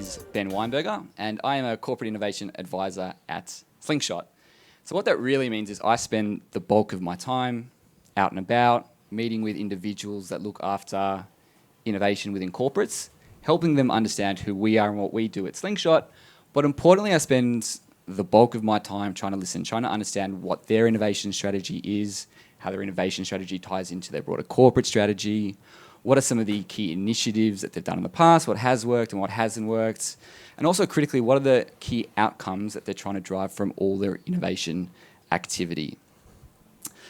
is Ben Weinberger, and I am a corporate innovation advisor at Slingshot. So what that really means is I spend the bulk of my time out and about, meeting with individuals that look after innovation within corporates, helping them understand who we are and what we do at Slingshot. But importantly, I spend the bulk of my time trying to listen, trying to understand what their innovation strategy is, how their innovation strategy ties into their broader corporate strategy, what are some of the key initiatives that they've done in the past, what has worked and what hasn't worked, and also critically, what are the key outcomes that they're trying to drive from all their innovation activity.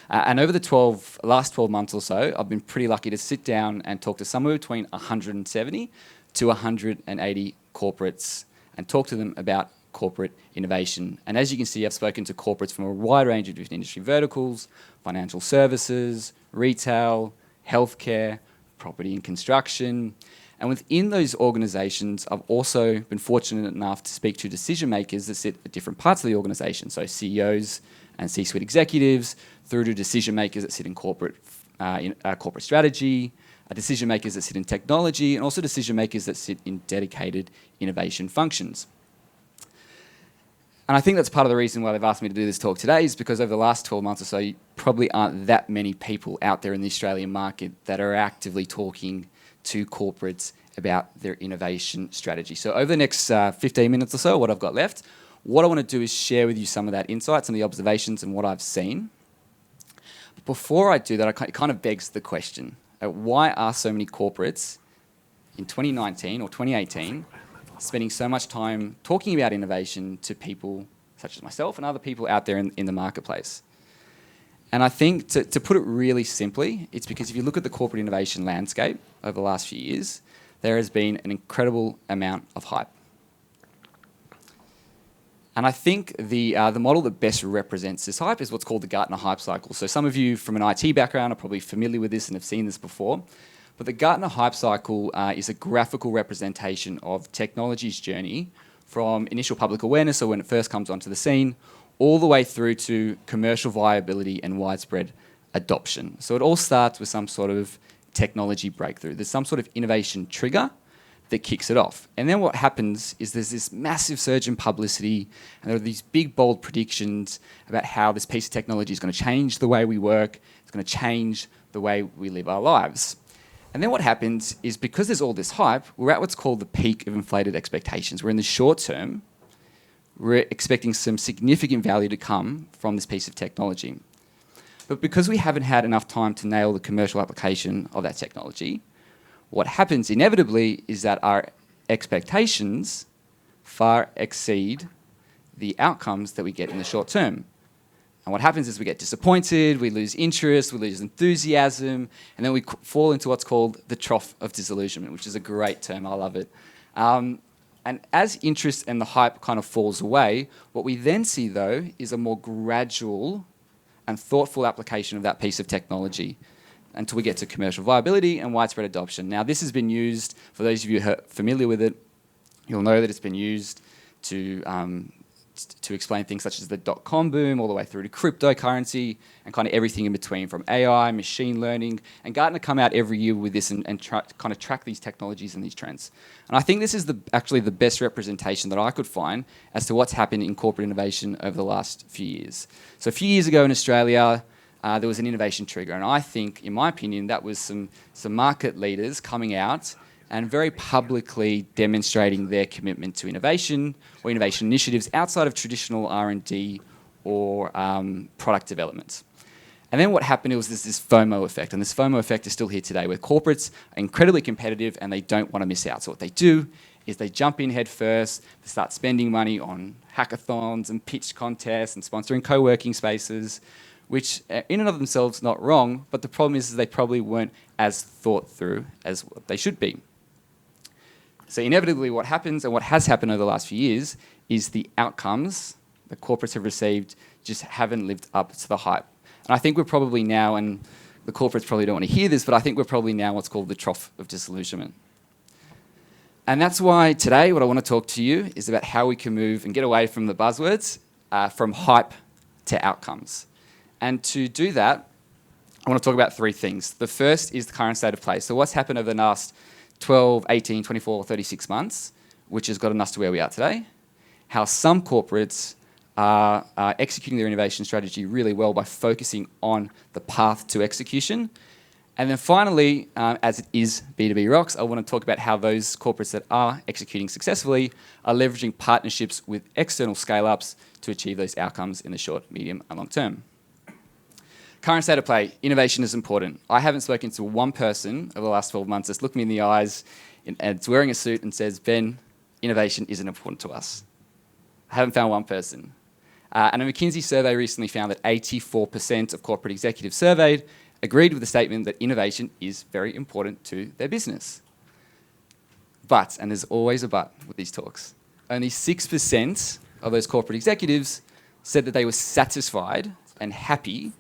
And over the last 12 months or so, I've been pretty lucky to sit down and talk to somewhere between 170 to 180 corporates and talk to them about corporate innovation. And as you can see, I've spoken to corporates from a wide range of different industry verticals: financial services, retail, healthcare, property and construction. And within those organizations, I've also been fortunate enough to speak to decision makers that sit at different parts of the organization, so CEOs and C-suite executives, through to decision makers that sit in corporate strategy, decision makers that sit in technology, and also decision makers that sit in dedicated innovation functions. And I think that's part of the reason why they've asked me to do this talk today, is because over the last 12 months or so, you probably aren't that many people out there in the Australian market that are actively talking to corporates about their innovation strategy. So over the next 15 minutes or so, what I've got left, what I want to do is share with you some of that insight, some of the observations and what I've seen. But before I do that, it kind of begs the question, why are so many corporates in 2019 or 2018 spending so much time talking about innovation to people such as myself and other people out there in the marketplace? And I think, to put it really simply, it's because if you look at the corporate innovation landscape over the last few years, there has been an incredible amount of hype. And I think the model that best represents this hype is what's called the Gartner hype cycle. So some of you from an IT background are probably familiar with this and have seen this before. But the Gartner hype cycle is a graphical representation of technology's journey from initial public awareness, or when it first comes onto the scene, all the way through to commercial viability and widespread adoption. So it all starts with some sort of technology breakthrough. There's some sort of innovation trigger that kicks it off. And then what happens is there's this massive surge in publicity, and there are these big, bold predictions about how this piece of technology is going to change the way we work, it's going to change the way we live our lives. And then what happens is, because there's all this hype, we're at what's called the peak of inflated expectations. We're in the short term, we're expecting some significant value to come from this piece of technology. But because we haven't had enough time to nail the commercial application of that technology, what happens inevitably is that our expectations far exceed the outcomes that we get in the short term. And what happens is we get disappointed, we lose interest, we lose enthusiasm, and then we fall into what's called the trough of disillusionment, which is a great term, I love it. And as interest and the hype kind of falls away, what we then see, though, is a more gradual and thoughtful application of that piece of technology until we get to commercial viability and widespread adoption. Now, this has been used, for those of you who are familiar with it, you'll know that it's been used to explain things such as the dot-com boom, all the way through to cryptocurrency and kind of everything in between, from AI, machine learning. And Gartner come out every year with this and kind of track these technologies and these trends. And I think this is actually the best representation that I could find as to what's happened in corporate innovation over the last few years. So a few years ago in Australia, there was an innovation trigger. And I think, in my opinion, that was some market leaders coming out and very publicly demonstrating their commitment to innovation or innovation initiatives outside of traditional R&D or product development. And then what happened was this FOMO effect, and this FOMO effect is still here today, where corporates are incredibly competitive and they don't want to miss out. So what they do is they jump in head first, they start spending money on hackathons and pitch contests and sponsoring co-working spaces, which in and of themselves not wrong, but the problem is they probably weren't as thought through as what they should be. So inevitably what happens, and what has happened over the last few years, is the outcomes that corporates have received just haven't lived up to the hype. And I think we're probably now, and the corporates probably don't want to hear this, but I think we're probably now what's called the trough of disillusionment. And that's why today what I want to talk to you is about how we can move and get away from the buzzwords, from hype to outcomes. And to do that, I want to talk about three things. The first is the current state of play. So what's happened over the last 12, 18, 24, 36 months which has gotten us to where we are today, how some corporates are executing their innovation strategy really well by focusing on the path to execution. And then finally, as it is B2B Rocks, I want to talk about how those corporates that are executing successfully are leveraging partnerships with external scale-ups to achieve those outcomes in the short, medium, and long term. Current state of play, innovation is important. I haven't spoken to one person over the last 12 months that's looked me in the eyes and it's wearing a suit and says, Ben, innovation isn't important to us. I haven't found one person. And a McKinsey survey recently found that 84% of corporate executives surveyed agreed with the statement that innovation is very important to their business. But, and there's always a but with these talks, only 6% of those corporate executives said that they were satisfied and happy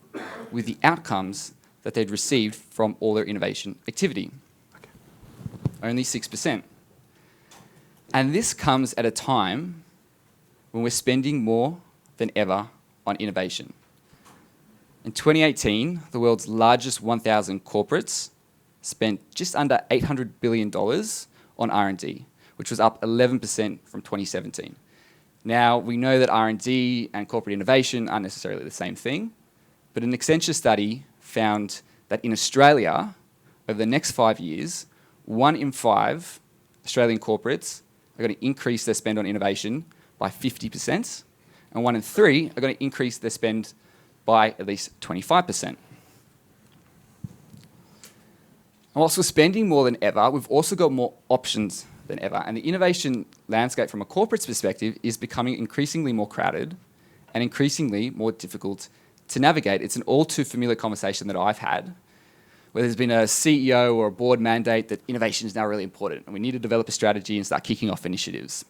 with the outcomes that they'd received from all their innovation activity. Okay. Only 6%. And this comes at a time when we're spending more than ever on innovation. In 2018, the world's largest 1,000 corporates spent just under $800 billion on R&D, which was up 11% from 2017. Now, we know that R&D and corporate innovation aren't necessarily the same thing, but an Accenture study found that in Australia, over the next 5 years, 1 in 5 Australian corporates are going to increase their spend on innovation by 50%, and 1 in 3 are going to increase their spend by at least 25%. And whilst we're spending more than ever, we've also got more options than ever, and the innovation landscape from a corporate's perspective is becoming increasingly more crowded and increasingly more difficult to navigate. It's an all too familiar conversation that I've had, where there's been a CEO or a board mandate that innovation is now really important and we need to develop a strategy and start kicking off initiatives.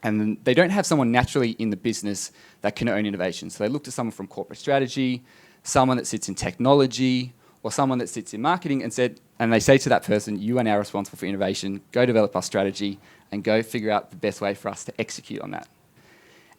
And they don't have someone naturally in the business that can own innovation. So they look to someone from corporate strategy, someone that sits in technology, or someone that sits in marketing and they say to that person, you are now responsible for innovation, go develop our strategy and go figure out the best way for us to execute on that.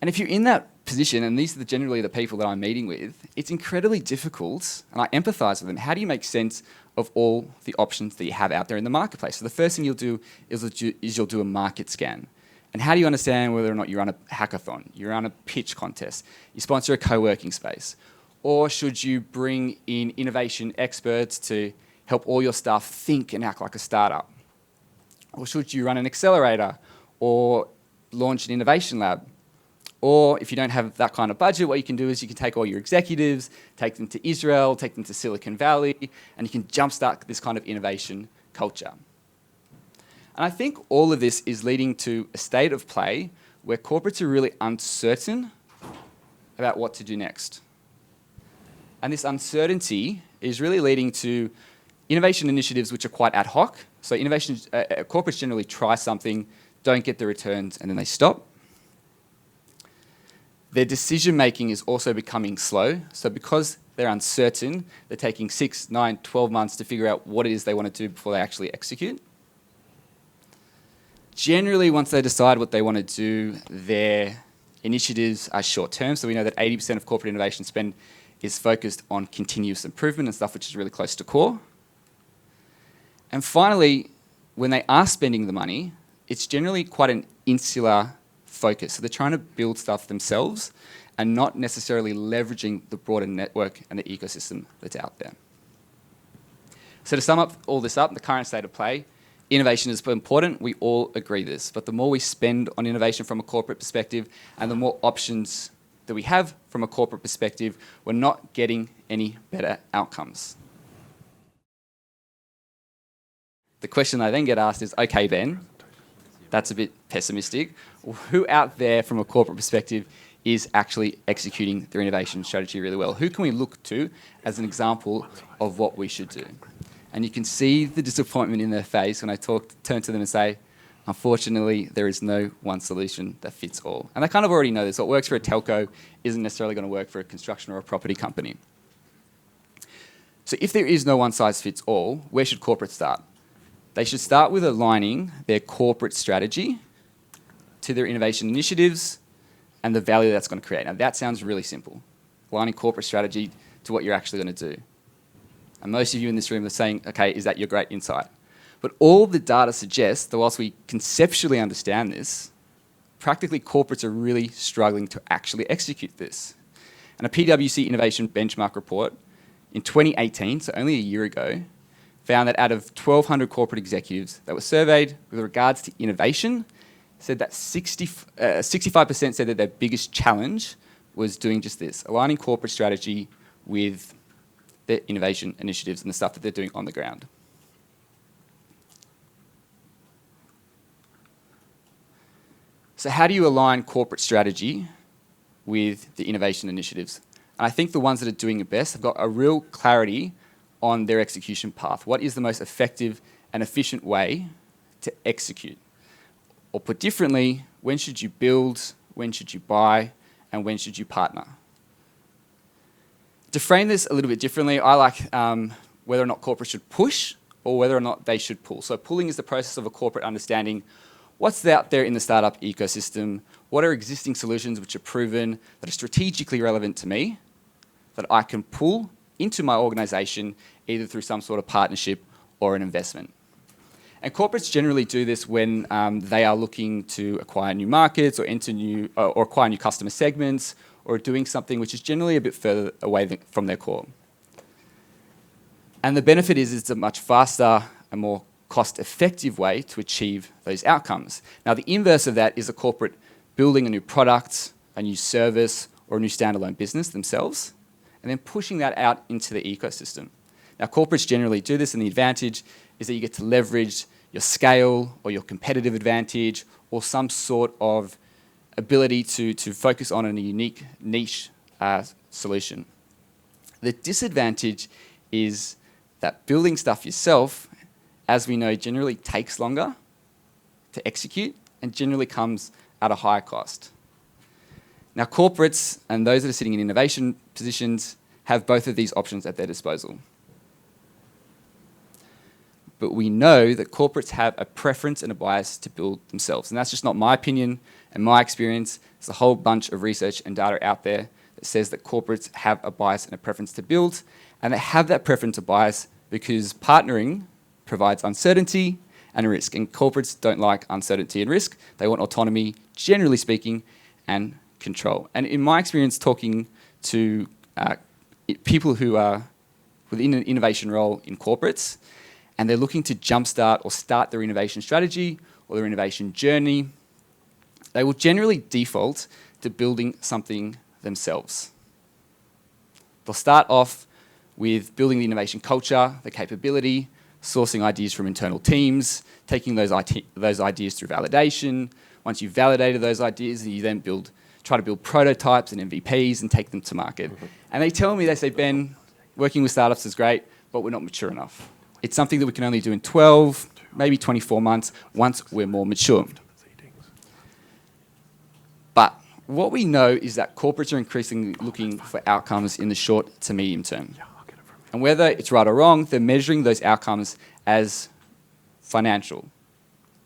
And if you're in that position, and these are generally the people that I'm meeting with, it's incredibly difficult, and I empathise with them. How do you make sense of all the options that you have out there in the marketplace? So the first thing you'll do is you'll do a market scan. And how do you understand whether or not you run a hackathon, you run a pitch contest, you sponsor a co-working space, or should you bring in innovation experts to help all your staff think and act like a startup? Or should you run an accelerator or launch an innovation lab? Or if you don't have that kind of budget, what you can do is you can take all your executives, take them to Israel, take them to Silicon Valley, and you can jumpstart this kind of innovation culture. And I think all of this is leading to a state of play where corporates are really uncertain about what to do next. And this uncertainty is really leading to innovation initiatives which are quite ad hoc. So corporates generally try something, don't get the returns, and then they stop. Their decision making is also becoming slow. So because they're uncertain, they're taking 6, 9, 12 months to figure out what it is they want to do before they actually execute. Generally, once they decide what they want to do, their initiatives are short term. So we know that 80% of corporate innovation spend is focused on continuous improvement and stuff which is really close to core. And finally, when they are spending the money, it's generally quite an insular focus. So they're trying to build stuff themselves and not necessarily leveraging the broader network and the ecosystem that's out there. So to sum up all this up, the current state of play, innovation is important. We all agree this. But the more we spend on innovation from a corporate perspective and the more options that we have from a corporate perspective, we're not getting any better outcomes. The question I then get asked is, okay, Ben, that's a bit pessimistic. Who out there from a corporate perspective is actually executing their innovation strategy really well? Who can we look to as an example of what we should do? And you can see the disappointment in their face when I turn to them and say, unfortunately, there is no one solution that fits all. And they kind of already know this. What works for a telco isn't necessarily going to work for a construction or a property company. So if there is no one size fits all, where should corporates start? They should start with aligning their corporate strategy to their innovation initiatives and the value that's going to create. Now, that sounds really simple. Aligning corporate strategy to what you're actually going to do. And most of you in this room are saying, okay, is that your great insight? But all the data suggests that whilst we conceptually understand this, practically corporates are really struggling to actually execute this. And a PwC Innovation Benchmark report in 2018, so only a year ago, found that out of 1,200 corporate executives that were surveyed with regards to innovation, said that 65% said that their biggest challenge was doing just this, aligning corporate strategy with their innovation initiatives and the stuff that they're doing on the ground. So how do you align corporate strategy with the innovation initiatives? And I think the ones that are doing it best have got a real clarity on their execution path. What is the most effective and efficient way to execute? Or put differently, when should you build, when should you buy, and when should you partner? To frame this a little bit differently, I like whether or not corporates should push or whether or not they should pull. So pulling is the process of a corporate understanding what's out there in the startup ecosystem, what are existing solutions which are proven, that are strategically relevant to me, that I can pull into my organisation either through some sort of partnership or an investment. And corporates generally do this when they are looking to acquire new markets or enter new or acquire new customer segments or doing something which is generally a bit further away from their core. And the benefit is it's a much faster and more cost-effective way to achieve those outcomes. Now, the inverse of that is a corporate building a new product, a new service, or a new standalone business themselves, and then pushing that out into the ecosystem. Now, corporates generally do this, and the advantage is that you get to leverage your scale or your competitive advantage or some sort of ability to focus on a unique niche solution. The disadvantage is that building stuff yourself, as we know, generally takes longer to execute and generally comes at a higher cost. Now, corporates and those that are sitting in innovation positions have both of these options at their disposal. But we know that corporates have a preference and a bias to build themselves. And that's just not my opinion and my experience. There's a whole bunch of research and data out there that says that corporates have a bias and a preference to build. And they have that preference or bias because partnering provides uncertainty and risk. And corporates don't like uncertainty and risk. They want autonomy, generally speaking, and control. And in my experience talking to people who are within an innovation role in corporates, and they're looking to jumpstart or start their innovation strategy or their innovation journey, they will generally default to building something themselves. They'll start off with building the innovation culture, the capability, sourcing ideas from internal teams, taking those ideas through validation. Once you've validated those ideas, you then try to build prototypes and MVPs and take them to market. And they tell me, they say, Ben, working with startups is great, but we're not mature enough. It's something that we can only do in 12, maybe 24 months once we're more mature. But what we know is that corporates are increasingly looking for outcomes in the short to medium term. And whether it's right or wrong, they're measuring those outcomes as financial.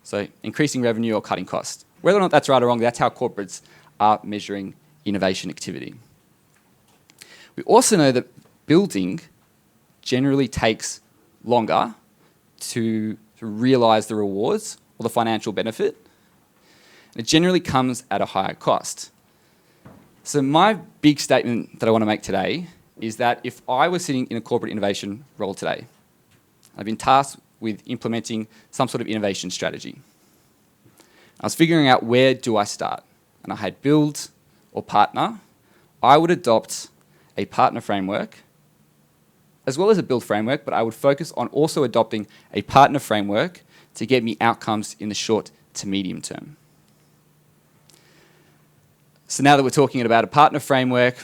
So increasing revenue or cutting costs. Whether or not that's right or wrong, that's how corporates are measuring innovation activity. We also know that building generally takes longer to realise the rewards or the financial benefit. It generally comes at a higher cost. So my big statement that I want to make today is that if I was sitting in a corporate innovation role today, I've been tasked with implementing some sort of innovation strategy. I was figuring out where do I start, and I had build or partner. I would adopt a partner framework as well as a build framework, but I would focus on also adopting a partner framework to get me outcomes in the short to medium term. So now that we're talking about a partner framework,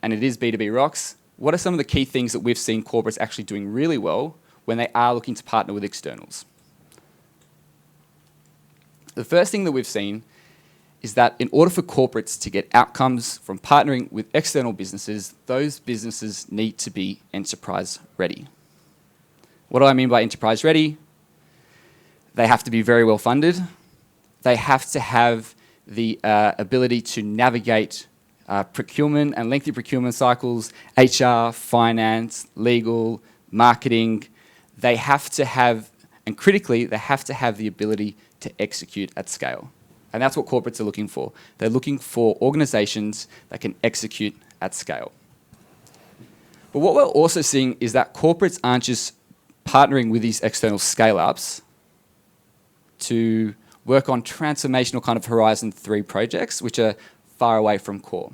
and it is B2B rocks, what are some of the key things that we've seen corporates actually doing really well when they are looking to partner with externals? The first thing that we've seen is that in order for corporates to get outcomes from partnering with external businesses, those businesses need to be enterprise ready. What do I mean by enterprise ready? They have to be very well funded. They have to have the ability to navigate procurement and lengthy procurement cycles, HR, finance, legal, marketing. They have to have And critically, they have to have the ability to execute at scale. And that's what corporates are looking for. They're looking for organizations that can execute at scale. But what we're also seeing is that corporates aren't just partnering with these external scale-ups to work on transformational kind of Horizon 3 projects, which are far away from core.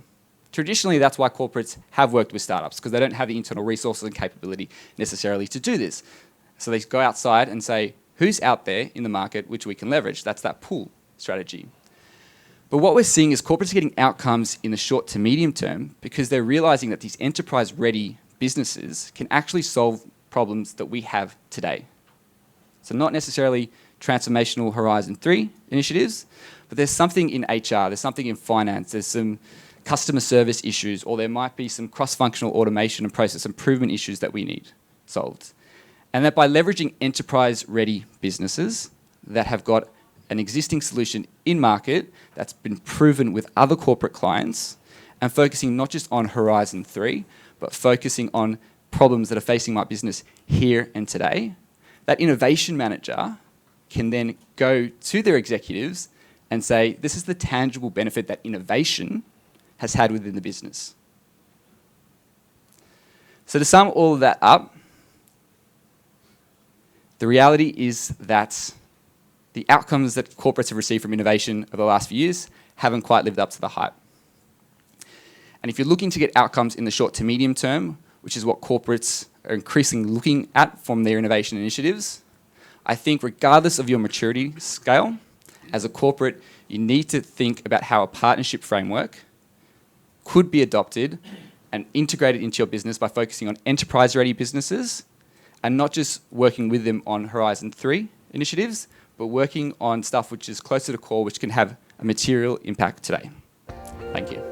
Traditionally, that's why corporates have worked with startups, because they don't have the internal resources and capability necessarily to do this. So they go outside and say, who's out there in the market which we can leverage? That's that pull strategy. But what we're seeing is corporates are getting outcomes in the short to medium term because they're realizing that these enterprise-ready businesses can actually solve problems that we have today. So not necessarily transformational Horizon 3 initiatives, but there's something in HR, there's something in finance, there's some customer service issues, or there might be some cross-functional automation and process improvement issues that we need solved. And that by leveraging enterprise-ready businesses that have got an existing solution in market that's been proven with other corporate clients and focusing not just on Horizon 3, but focusing on problems that are facing my business here and today, that innovation manager can then go to their executives and say, this is the tangible benefit that innovation has had within the business. So to sum all of that up, the reality is that the outcomes that corporates have received from innovation over the last few years haven't quite lived up to the hype. And if you're looking to get outcomes in the short to medium term, which is what corporates are increasingly looking at from their innovation initiatives, I think regardless of your maturity scale, as a corporate, you need to think about how a partnership framework could be adopted and integrated into your business by focusing on enterprise-ready businesses and not just working with them on Horizon 3 initiatives, but working on stuff which is closer to core, which can have a material impact today. Thank you.